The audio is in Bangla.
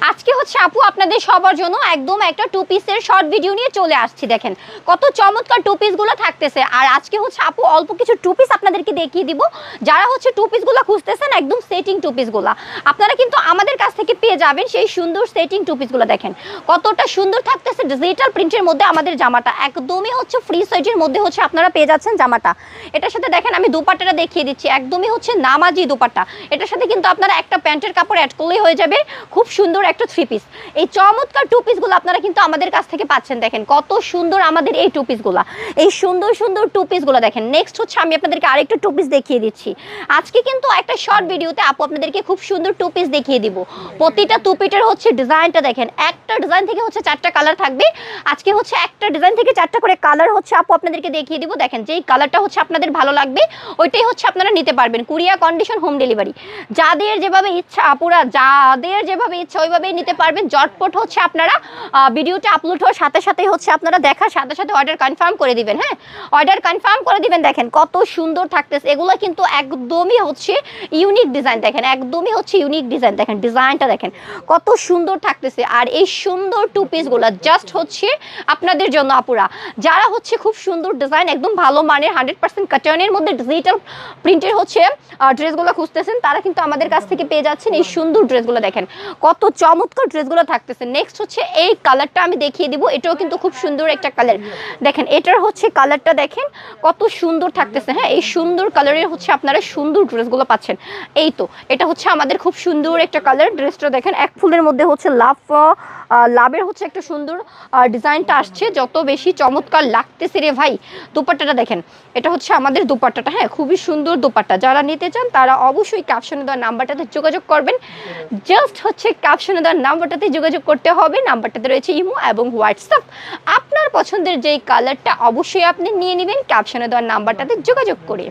আজকে হচ্ছে আপু আপনাদের সবার জন্য একদম একটা টু পিসের শর্ট ভিডিও নিয়ে চলে আসছি। দেখেন কত চমৎকার টু পিসগুলো থাকতেছে। আর আজকে হচ্ছে আপু অল্প কিছু টু পিস আপনাদেরকে দেখিয়ে দিব। যারা হচ্ছে টু পিসগুলো খুঁজতেছেন একদম সেটিং টু পিসগুলো আপনারা কিন্তু আমাদের কাছ থেকে পেয়ে যাবেন। সেই সুন্দর সেটিং টু পিসগুলো দেখেন কতটা সুন্দর থাকতেছে। ডিজিটাল প্রিন্টের মধ্যে আমাদের জামাটা একদমই হচ্ছে ফ্রি সাইজের মধ্যে হচ্ছে আপনারা পেয়ে যাচ্ছেন জামাটা। এটার সাথে দেখেন আমি দুপাট্টাটা দেখিয়ে দিচ্ছি, একদমই হচ্ছে নামাজি দুপাট্টা। এটার সাথে কিন্তু আপনারা একটা প্যান্টের কাপড় অ্যাড করলেই হয়ে যাবে। খুব সুন্দর একটা থ্রি পিস। এই চমৎকার টু পিসগুলো আপনারা কিন্তু আমাদের কাছ থেকে পাচ্ছেন। দেখেন কত সুন্দর আমাদের এই টু পিসগুলো, এই সুন্দর সুন্দর টু পিসগুলো দেখেন। নেক্সট হচ্ছে আমি আপনাদেরকে আরেকটা টু পিস দেখিয়ে দিচ্ছি। আজকে কিন্তু একটা শর্ট ভিডিওতে আপু আপনাদেরকে খুব সুন্দর টু পিস দেখিয়ে দিব। প্রতিটা টু পিসের হচ্ছে ডিজাইনটা দেখেন, একটা ডিজাইন থেকে হচ্ছে 4টা কালার থাকবে। আজকে হচ্ছে একটা ডিজাইন থেকে 4টা করে কালার হচ্ছে আপু আপনাদেরকে দেখিয়ে দিব। দেখেন যেই কালারটা হচ্ছে আপনাদের ভালো লাগবে ওইটাই হচ্ছে আপনারা নিতে পারবেন। Courier condition, home delivery. যাদের যেভাবে ইচ্ছা আপুরা, যাদের যেভাবে ইচ্ছা ওইভাবেই নিতে পারবেন। জটপট হচ্ছে আপনারা ভিডিওটা আপলোড হওয়ার সাথে সাথে হচ্ছে আপনারা দেখার সাথে সাথে অর্ডার কনফার্ম করে দিবেন। হ্যাঁ, অর্ডার কনফার্ম করে দিবেন। দেখেন কত সুন্দর থাকতেছে এগুলো, কিন্তু একদমই হচ্ছে ইউনিক ডিজাইন। দেখেন একদমই হচ্ছে ইউনিক ডিজাইন। দেখেন ডিজাইনটা দেখেন কত সুন্দর থাকতেছে। আর এই সুন্দর টু পিসগুলো জাস্ট হচ্ছে আপনাদের জন্য আপুরা, যারা হচ্ছে খুব সুন্দর ডিজাইন একদম ভালো মানের 100% কটনের মধ্যে ডিজিটাল প্রিন্টের হচ্ছে ড্রেসগুলো খুঁজতেছেন, তারা কিন্তু আমাদের কাছ থেকে পেয়ে যাচ্ছেন এই সুন্দর ড্রেসগুলো। দেখেন কত চমৎকার ড্রেসগুলো থাকতেছে। নেক্সট হচ্ছে এই কালারটা আমি দেখিয়ে দিব। এটাও কিন্তু খুব সুন্দর একটা কালার। দেখেন এটার হচ্ছে কালারটা দেখেন কত সুন্দর থাকতেছে। হ্যাঁ, এই সুন্দর কালারের হচ্ছে আপনারা সুন্দর ড্রেসগুলো পাচ্ছেন। এই তো এটা হচ্ছে আমাদের খুব সুন্দর একটা কালার। ড্রেসটা দেখেন এক ফুলের মধ্যে হচ্ছে লাভের হচ্ছে একটা সুন্দর ডিজাইনটা আসছে। যত বেশি চমৎকার লাগতেছে রে ভাই। দুপাট্টাটা দেখেন, এটা হচ্ছে আমাদের দুপাট্টাটা। হ্যাঁ, খুবই সুন্দর দুপাট্টা। যারা নিতে চান তারা অবশ্যই ক্যাপশনে দেওয়া নাম্বারটাতে যোগাযোগ করবেন। জাস্ট হচ্ছে ক্যাপশনে দেওয়া নাম্বারটাতে যোগাযোগ করতে হবে। নাম্বারটাতে রয়েছে ইমো এবং হোয়াটসঅ্যাপ। আপনার পছন্দের যেই কালারটা অবশ্যই আপনি নিয়ে নেবেন ক্যাপশনে দেওয়া নাম্বারটাতে যোগাযোগ করে।